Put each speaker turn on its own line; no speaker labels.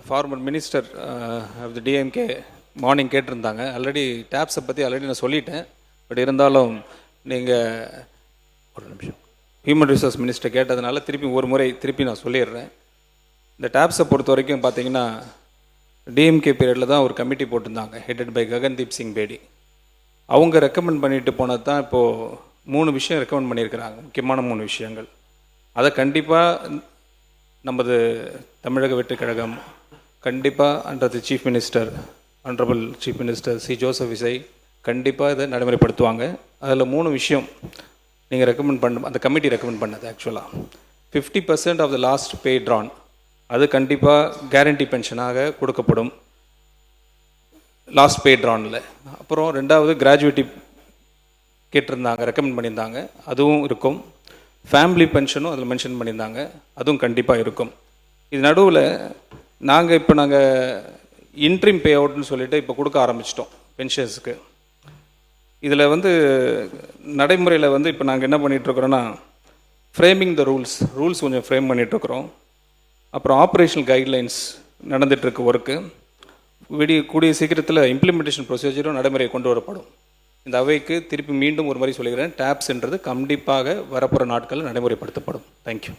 Farmer minister of the DMK morning கேட்டிருந்தாங்க. Already டேப்ஸை பற்றி ஆல்ரெடி நான் சொல்லிட்டேன். பட் இருந்தாலும் நீங்கள் ஒரு நிமிஷம் ஹியூமன் ரிசோர்ஸ் மினிஸ்டர் கேட்டதுனால திருப்பி நான் சொல்லிடுறேன். இந்த டேப்ஸை பொறுத்த வரைக்கும் பார்த்தீங்கன்னா டிஎம்கே பீரியடில் தான் ஒரு கமிட்டி போட்டிருந்தாங்க, ஹெட்டட் பை ககன்தீப் சிங் பேடி. அவங்க ரெக்கமெண்ட் பண்ணிட்டு போனது தான் இப்போது 3 விஷயம் ரெக்கமெண்ட் பண்ணியிருக்கிறாங்க, முக்கியமான 3 விஷயங்கள். அதை கண்டிப்பாக நமது தமிழக வெற்றி கழகம் கண்டிப்பாக under chief minister honourable chief minister C Joseph Vijay கண்டிப்பாக இதை நடைமுறைப்படுத்துவாங்க. அதில் 3 விஷயம் நீங்கள் ரெக்கமெண்ட் பண்ண, அந்த கமிட்டி ரெக்கமெண்ட் பண்ணது ஆக்சுவலாக 50% of the last pay drawn அது கண்டிப்பாக கேரண்டி பென்ஷனாக கொடுக்கப்படும் லாஸ்ட் பே ட்ரானில். அப்புறம் 2வது கிராஜுவேட்டி கேட்டிருந்தாங்க, ரெக்கமெண்ட் பண்ணியிருந்தாங்க, அதுவும் இருக்கும். ஃபேமிலி பென்ஷனும் அதில் மென்ஷன் பண்ணியிருந்தாங்க, அதுவும் கண்டிப்பாக இருக்கும். இது நடுவில் நாங்கள் இன்ட்ரீம் பே அவுட்னு சொல்லிட்டு இப்போ கொடுக்க ஆரம்பிச்சிட்டோம் பென்ஷன்ஸுக்கு. இதில் நடைமுறையில் இப்போ நாங்கள் என்ன பண்ணிகிட்ருக்குறோன்னா, ஃப்ரேமிங் த ரூல்ஸ் கொஞ்சம் ஃப்ரேம் பண்ணிகிட்ருக்குறோம். அப்புறம் ஆப்ரேஷனல் கைட்லைன்ஸ் நடந்துகிட்ருக்கு ஒர்க்கு. கூடிய சீக்கிரத்தில் இம்ப்ளிமெண்டேஷன் ப்ரொசீஜரும் நடைமுறை கொண்டு வரப்படும். இந்த அவைக்கு திருப்பி மீண்டும் ஒரு மாதிரி சொல்லிக்கிறேன், டேப்ஸ்ன்றது கண்டிப்பாக வரப்போகிற நாட்களில் நடைமுறைப்படுத்தப்படும். தேங்க்யூ.